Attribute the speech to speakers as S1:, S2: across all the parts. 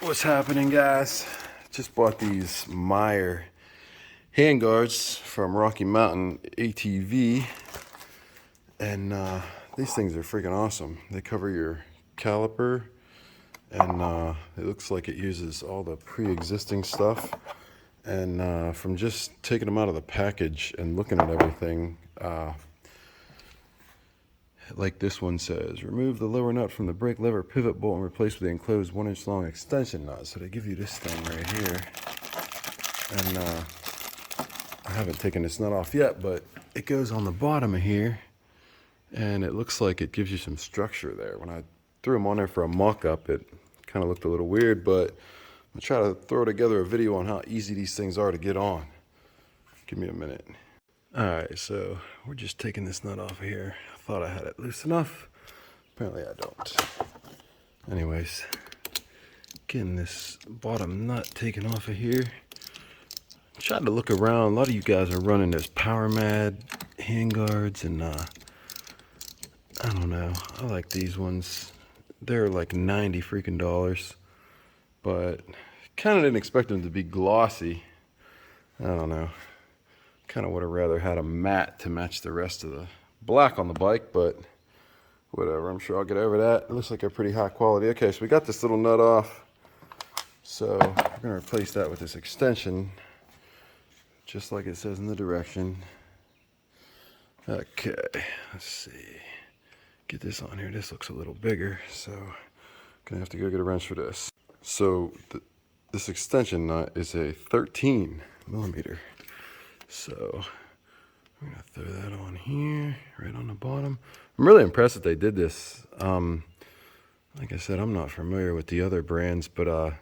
S1: What's happening, guys? Just bought these Maier handguards from Rocky Mountain ATV, and these things are freaking awesome. They cover your caliper, and it looks like it uses all the pre-existing stuff. And from just taking them out of the package and looking at everything, like this one says, remove the lower nut from the brake lever pivot bolt and replace with the enclosed 1-inch long extension nut. So they give you this thing right here. And I haven't taken this nut off yet, but it goes on the bottom of here. And it looks like it gives you some structure there. When I threw them on there for a mock-up, it kind of looked a little weird, but I'm going to try to throw together a video on how easy these things are to get on. Give me a minute. Alright, so we're just taking this nut off of here. I thought I had it loose enough. Apparently I don't. Anyways, getting this bottom nut taken off of here. Tried to look around. A lot of you guys are running this Power Mad handguards, and I don't know. I like these ones. They're like $90 freaking, but kind of didn't expect them to be glossy. I don't know. Kind of would have rather had a matte to match the rest of the black on the bike, but whatever. I'm sure I'll get over that. It looks like a pretty high quality. Okay, so we got this little nut off. So we're going to replace that with this extension, just like it says in the direction. Okay, let's see. Get this on here. This looks a little bigger, so I'm going to have to go get a wrench for this. So this extension nut is a 13 millimeter. So I'm gonna throw that on here, right on the bottom. I'm really impressed that they did this. Like I said, I'm not familiar with the other brands, but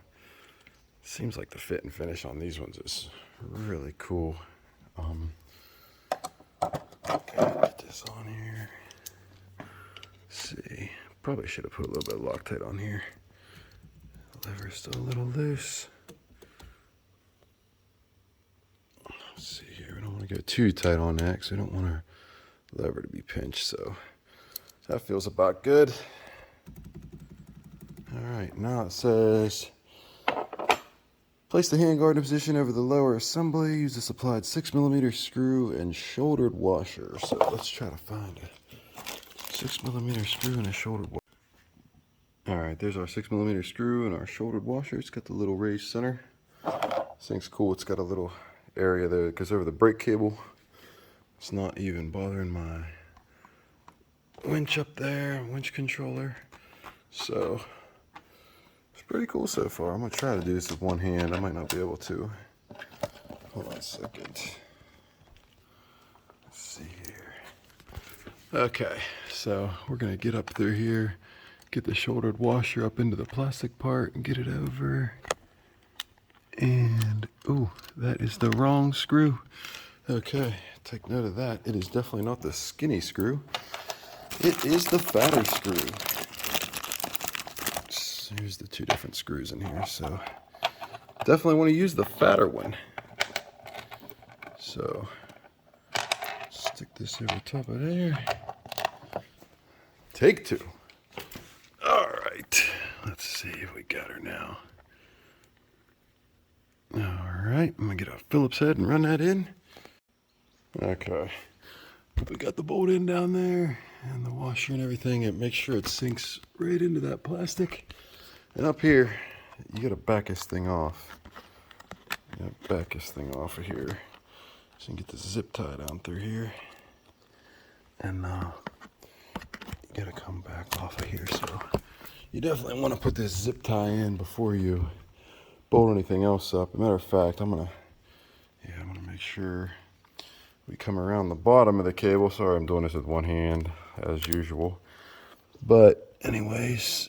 S1: seems like the fit and finish on these ones is really cool. Okay, put this on here. Let's see, probably should have put a little bit of Loctite on here. The lever's still a little loose. Let's see here, we don't want to go too tight on that because we don't want our lever to be pinched, so that feels about good. Alright, now it says, place the handguard in position over the lower assembly, use the supplied 6mm screw and shouldered washer. So let's try to find a 6mm screw and a shouldered washer. Alright, there's our 6mm screw and our shouldered washer. It's got the little raised center. This thing's cool, it's got a little area there that goes over the brake cable. It's not even bothering my winch up there, winch controller. So it's pretty cool so far. I'm gonna try to do this with one hand. I might not be able to. Hold on a second. Let's see here. Okay, so we're gonna get up through here, get the shouldered washer up into the plastic part and get it over. And, ooh, that is the wrong screw. Okay, take note of that. It is definitely not the skinny screw. It is the fatter screw. Here's the two different screws in here, so definitely want to use the fatter one. So, stick this over top of there. Take two. All right, let's see if we got her now. Alright, I'm going to get a Phillips head and run that in. Okay, we got the bolt in down there and the washer and everything. It makes sure it sinks right into that plastic. And up here, you got to back this thing off. You got to back this thing off of here. So you can get the zip tie down through here. And you got to come back off of here. So you definitely want to put this zip tie in before you bolt anything else up. As a matter of fact, I'm gonna make sure we come around the bottom of the cable. Sorry, I'm doing this with one hand as usual. But anyways,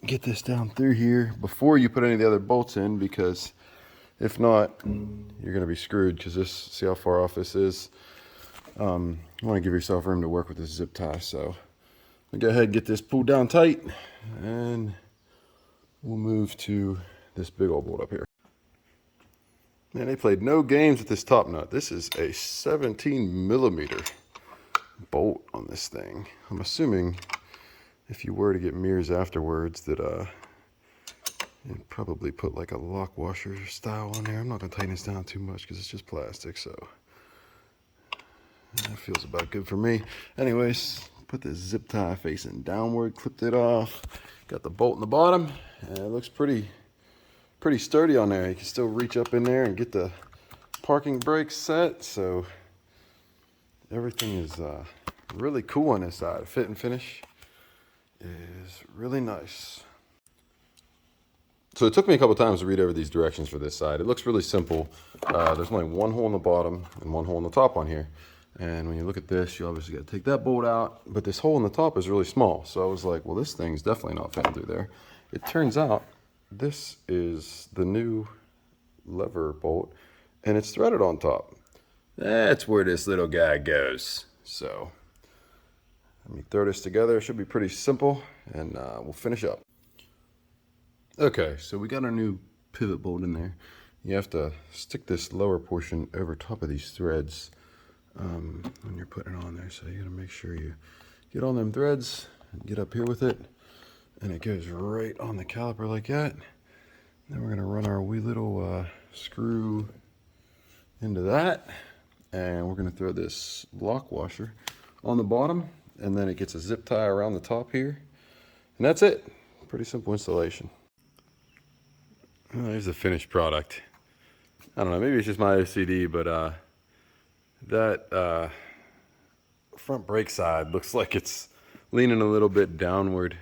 S1: get this down through here before you put any of the other bolts in, because if not, you're gonna be screwed. Because this, see how far off this is. You want to give yourself room to work with this zip tie. So I'll go ahead and get this pulled down tight, and we'll move to this big old bolt up here. Man, they played no games with this top nut. This is a 17mm bolt on this thing. I'm assuming if you were to get mirrors afterwards that And probably put like a lock washer style on there. I'm not gonna tighten this down too much because it's just plastic, so that feels about good for me. Anyways, put the zip tie facing downward, clipped it off. Got the bolt in the bottom, and it looks pretty sturdy on there. You can still reach up in there and get the parking brakes set, so everything is really cool on this side. Fit and finish is really nice. So it took me a couple times to read over these directions for this side. It looks really simple. There's only one hole in the bottom and one hole in the top on here. And when you look at this, you obviously got to take that bolt out. But this hole in the top is really small. So I was like, well, this thing's definitely not fitting through there. It turns out this is the new lever bolt, and it's threaded on top. That's where this little guy goes. So let me throw this together. It should be pretty simple, and we'll finish up. Okay, so we got our new pivot bolt in there. You have to stick this lower portion over top of these threads when you're putting it on there. So you gotta make sure you get on them threads and get up here with it, and it goes right on the caliper like that. Then we're gonna run our wee little screw into that, and we're gonna throw this lock washer on the bottom, and then it gets a zip tie around the top here, and that's it. Pretty simple installation. Well, there's the finished product. I don't know, maybe it's just my OCD, but that front brake side looks like it's leaning a little bit downward.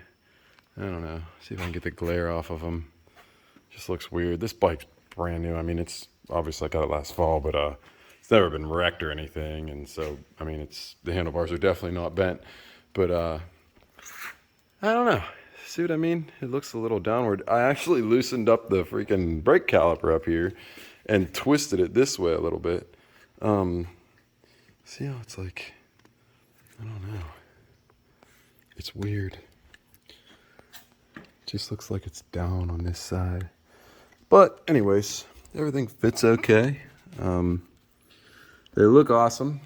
S1: I don't know. See if I can get the glare off of them. Just looks weird. This bike's brand new. I mean, it's obviously I got it last fall, but it's never been wrecked or anything. And so, I mean, the handlebars are definitely not bent. But I don't know. See what I mean? It looks a little downward. I actually loosened up the freaking brake caliper up here and twisted it this way a little bit. See how it's like, I don't know. It's weird. It just looks like it's down on this side. But anyways, everything fits okay. They look awesome.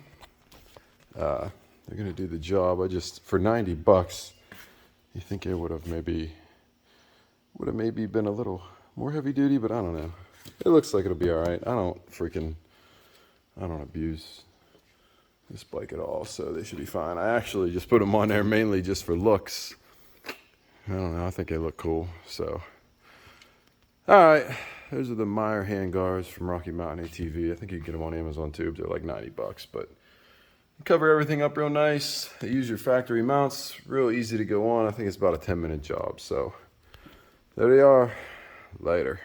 S1: They're gonna do the job. For $90, you think it would have maybe been a little more heavy duty, but I don't know. It looks like it'll be all right. I don't abuse this bike at all, so they should be fine. I actually just put them on there mainly just for looks. I don't know, I think they look cool, so. All right, those are the Maier handguards from Rocky Mountain ATV. I think you can get them on Amazon too. They're like $90, but you cover everything up real nice. They use your factory mounts, real easy to go on. I think it's about a 10-minute job, so there they are. Later.